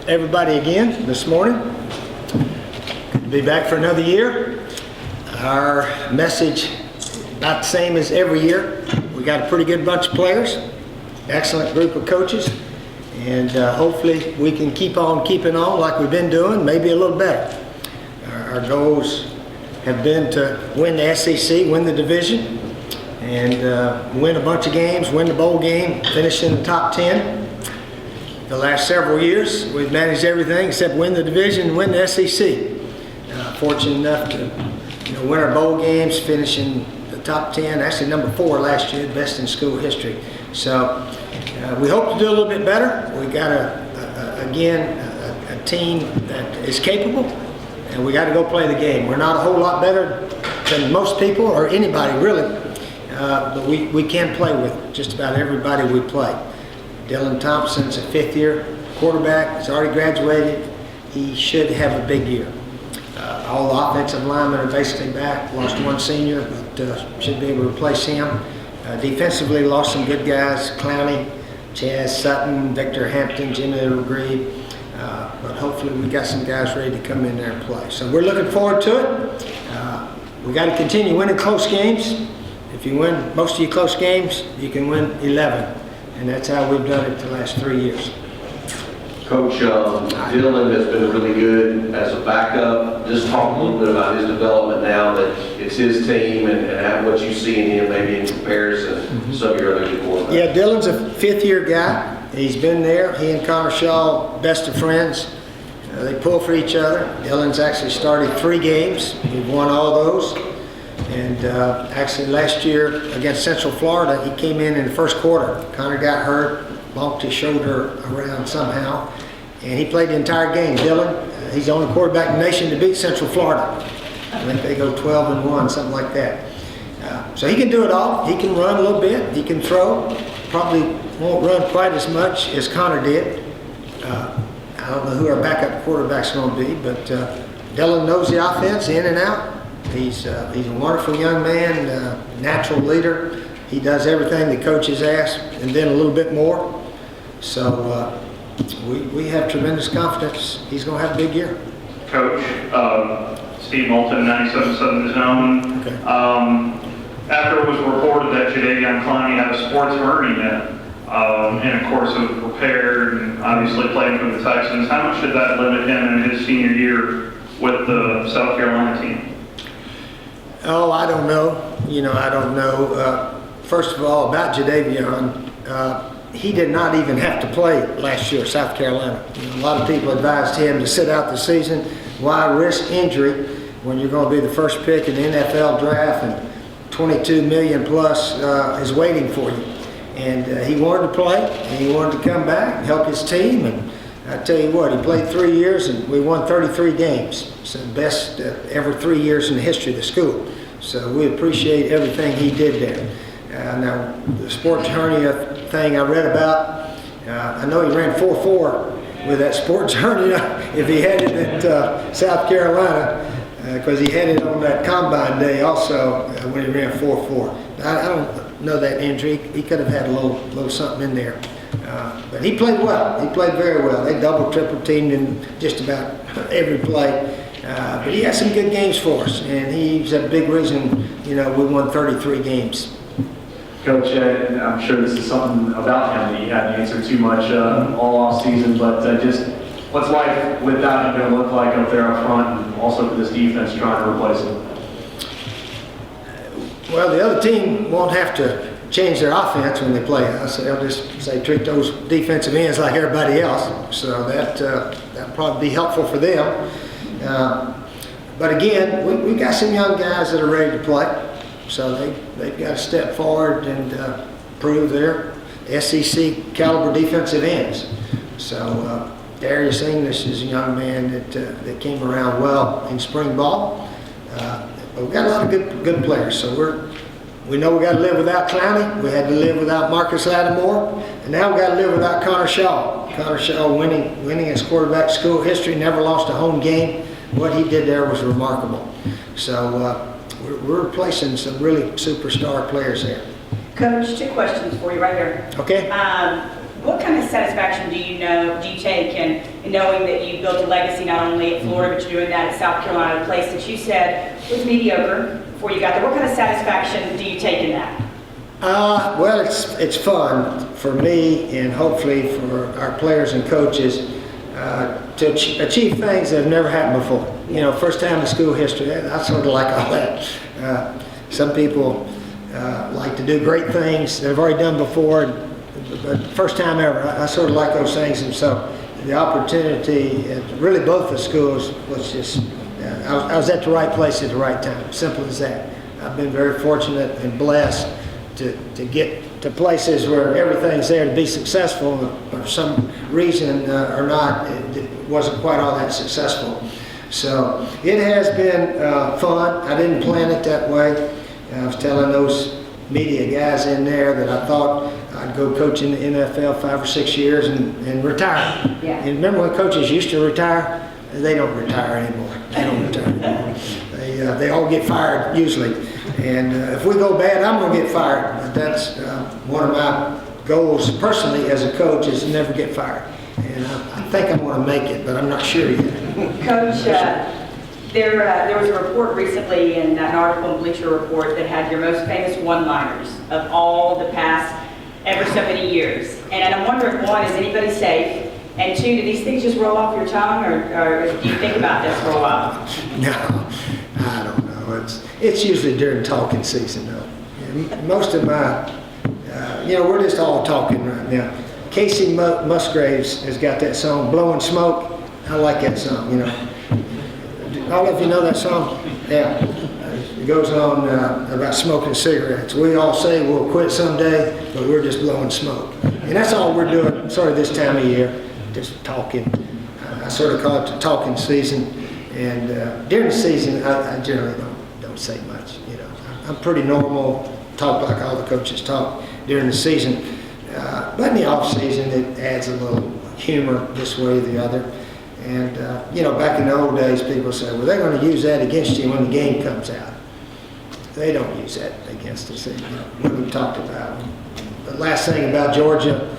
everybody again this morning. Good to be back for another year. Our message about the same as every year. We got a pretty good bunch of players, excellent group of coaches, and hopefully we can keep on keeping on like we've been doing, maybe a little better. Our goals have been to win the SEC, win the division, and win a bunch of games, win the bowl game, finish in the top 10. The last several years, we've managed everything except win the division and win the SEC. Fortunate enough to win our bowl games, finish in the top 10, actually number 4 last year, best in school history. So we hope to do a little bit better. We got a team that is capable, and we got to go play the game. We're not a whole lot better than most people or anybody really, but we can play with just about everybody we play. Dylan Thompson's a 5th-year quarterback. He's already graduated. He should have a big year. All the offensive linemen are basically back. Lost one senior, but should be able to replace him. Defensively, lost some good guys: Clowney, Chaz Sutton, Victor Hampton, Jimmy Legree. But hopefully we got some guys ready to come in there and play. So we're looking forward to it. We got to continue winning close games. If you win most of your close games, you can win 11. And that's how we've done it the last 3 years. Coach, Dylan has been really good as a backup. Just talk a little bit about his development now that it's his team and what you see in him maybe in comparison to some of your other good quarterbacks. Yeah, Dylan's a 5th-year guy. He's been there. He and Connor Shaw, best of friends. They pull for each other. Dylan's actually started 3 games. We've won all those. And actually last year against Central Florida, he came in the first quarter. Connor got hurt, bonked his shoulder around somehow, and he played the entire game. Dylan, he's the only quarterback in the nation to beat Central Florida. I think they go 12-1, something like that. So he can do it all. He can run a little bit. He can throw. Probably won't run quite as much as Connor did. I don't know who our backup quarterback's going to be, but Dylan knows the offense in and out. He's a wonderful young man, natural leader. He does everything the coaches ask and then a little bit more. So we have tremendous confidence he's going to have a big year. Coach, Steve Moulton, 97.7 The Zone. Okay. After it was reported that Jadeveon Clowney had a sports hernia in a course of repair and obviously playing for the Texans, how much did that limit him in his senior year with the South Carolina team? Oh, I don't know. I don't know. First of all, about Jadeveon, he did not even have to play last year at South Carolina. A lot of people advised him to sit out the season. Why risk injury when you're going to be the first pick in the NFL draft and 22 million plus is waiting for you? And he wanted to play, and he wanted to come back and help his team. And I tell you what, he played 3 years, and we won 33 games. It's the best ever 3 years in the history of the school. So we appreciate everything he did there. Now, the sports hernia thing I read about, I know he ran 4.4 with that sports hernia if he had it at South Carolina, because he had it on that combine day also when he ran 4.4. I don't know that injury. He could have had a little something in there. But he played well. He played very well. They double, triple teamed him just about every play. But he had some good games for us, and he's a big reason, we won 33 games. Coach, I'm sure this is something about him that you hadn't answered too much all off season, but just what's life without him going to look like up there up front, and also for this defense trying to replace him? Well, the other team won't have to change their offense when they play us. They'll just say treat those defensive ends like everybody else. So that'll probably be helpful for them. But again, we got some young guys that are ready to play. So they've got to step forward and prove their SEC caliber defensive ends. So Darius English is a young man that came around well in spring ball. But we've got a lot of good players. So we know we got to live without Clowney. We had to live without Marcus Lattimore, and now we got to live without Connor Shaw. Connor Shaw winning his quarterback school history, never lost a home game. What he did there was remarkable. So we're replacing some really superstar players there. Coach, 2 questions for you right here. Okay. What kind of satisfaction do you take in knowing that you built a legacy not only at Florida, but you're doing that at South Carolina, a place that you said was mediocre before you got there? What kind of satisfaction do you take in that? Well, it's fun for me and hopefully for our players and coaches to achieve things that have never happened before. You know, first time in school history, I sort of like all that. Some people like to do great things they've already done before, but first time ever, I sort of like those things. And so the opportunity at really both the schools was just, I was at the right place at the right time, simple as that. I've been very fortunate and blessed to get to places where everything's there to be successful. For some reason or not, it wasn't quite all that successful. So it has been fun. I didn't plan it that way. I was telling those media guys in there that I thought I'd go coach in the NFL 5 or 6 years and retire. Yeah. And remember when coaches used to retire? They don't retire anymore. They don't retire anymore. They all get fired usually. And if we go bad, I'm going to get fired. But that's one of my goals personally as a coach is to never get fired. And I think I want to make it, but I'm not sure yet. Coach, there was a report recently in an article in Bleacher Report that had your most famous one-liners of all the past ever so many years. And I'm wondering, one, is anybody safe? And two, do these things just roll off your tongue, or do you think about this for a while? No, I don't know. It's usually during talking season, though. Yeah, most of my, we're just all talking right now. Casey Musgraves has got that song, Blowing Smoke. I like that song, you know. All of you know that song? Yeah. It goes on about smoking cigarettes. We all say we'll quit someday, but we're just blowing smoke. And that's all we're doing sort of this time of year, just talking. I sort of call it the talking season. And during the season, I generally don't say much, you know. I'm pretty normal, talk like all the coaches talk during the season. But in the off season, it adds a little humor this way or the other. And, back in the old days, people say, well, they're going to use that against you when the game comes out. They don't use that against us. When we talked about the last thing about Georgia,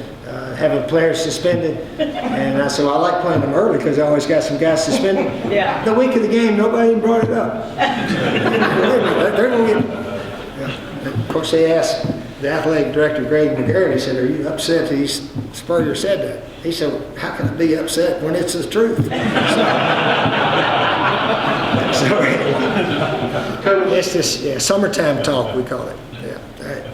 having players suspended. And I said, well, I like playing them early because I always got some guys suspended. Yeah. The week of the game, nobody even brought it up. They're going to get... Of course, they asked the athletic director, Greg McGarrett, he said, are you upset that Spurrier said that? He said, well, how can I be upset when it's the truth? So it's this summertime talk, we call it. Yeah. All right.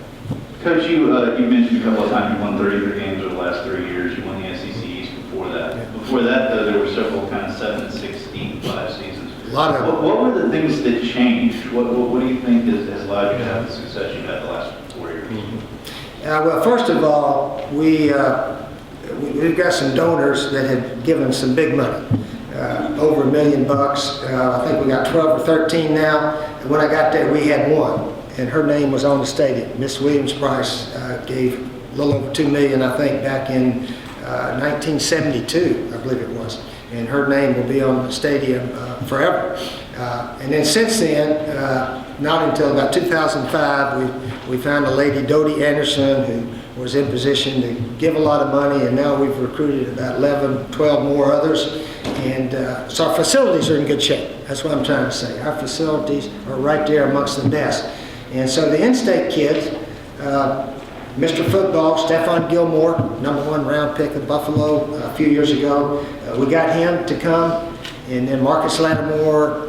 Coach, you mentioned a couple of times you won 33 games over the last 3 years. You won the SEC East before that. Yeah. Before that, though, there were several kind of 7, 16, 5 seasons. A lot of what were the things that changed? What do you think has allowed you to have the success you've had the last 4 years? Mm-hmm. Well, first of all, we've got some donors that have given some big money, over $1 million. I think we got 12 or 13 now. And when I got there, we had one, and her name was on the stadium. Miss Williams Price gave a little over $2 million, I think, back in 1972, I believe it was. And her name will be on the stadium forever. And then since then, not until about 2005, we found a lady, Dodie Anderson, who was in position to give a lot of money, and now we've recruited about 11, 12 more others. And so our facilities are in good shape. That's what I'm trying to say. Our facilities are right there amongst the best. And so the in-state kids, Mr. Football, Stephon Gilmore, #1 round pick of Buffalo a few years ago. We got him to come, and then Marcus Lattimore,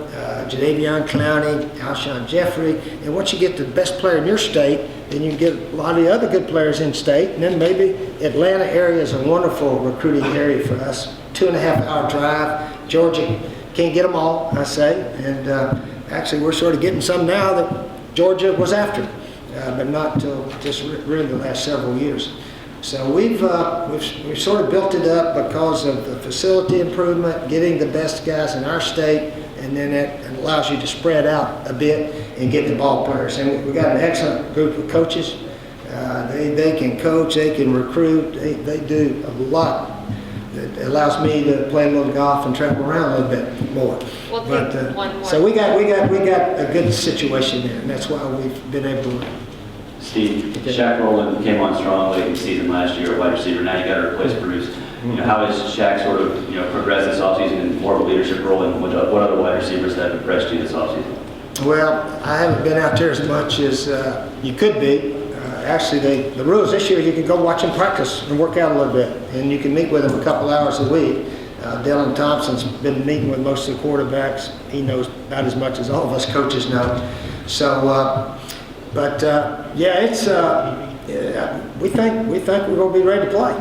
Jadeveon Clowney, Alshon Jeffrey. And once you get the best player in your state, then you get a lot of the other good players in state. And then maybe Atlanta area is a wonderful recruiting area for us. 2.5-hour drive. Georgia can't get them all, I say. And actually, we're sort of getting some now that Georgia was after, but not until just really the last several years. So we've sort of built it up because of the facility improvement, getting the best guys in our state, and then it allows you to spread out a bit and get the ball players. And we've got an excellent group of coaches. They can coach, they can recruit, they do a lot. It allows me to play a little golf and travel around a little bit more. We'll take one more. So we got a good situation there, and that's why we've been able to Steve, Shaq Rowland came on strong late in the season last year at wide receiver. Now you got to replace Bruce. You know, how has Shaq sort of, progressed this offseason in more of a leadership role, and what other wide receivers have impressed you this offseason? Well, I haven't been out there as much as you could be. Actually, the rules this year, you can go watch them practice and work out a little bit, and you can meet with them a couple hours a week. Dylan Thompson's been meeting with most of the quarterbacks. He knows about as much as all of us coaches know. So, we think we're going to be ready to play,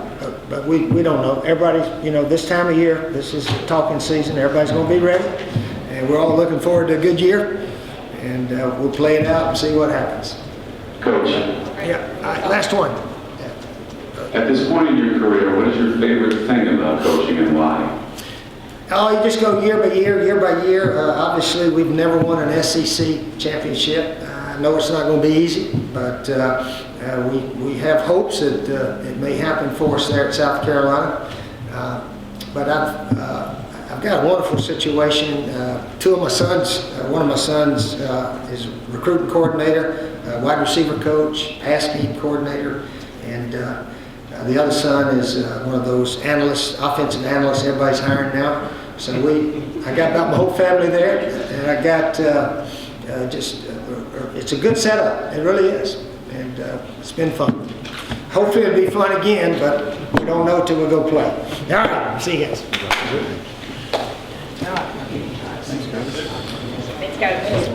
but we don't know. Everybody's, this time of year, this is talking season. Everybody's going to be ready, and we're all looking forward to a good year, and we'll play it out and see what happens. Coach, Yeah, all right, last one. at this point in your career, what is your favorite thing about coaching and why? Oh, you just go year by year. Obviously, we've never won an SEC championship. I know it's not going to be easy, but we have hopes that it may happen for us there at South Carolina. But I've got a wonderful situation. Two of my sons, one of my sons is recruiting coordinator, wide receiver coach, pass game coordinator, and the other son is one of those analysts, offensive analysts everybody's hiring now. So I got about my whole family there, and I got it's a good setup. It really is, and it's been fun. Hopefully it'll be fun again, but we don't know till we go play. All right, see you guys. Let's go.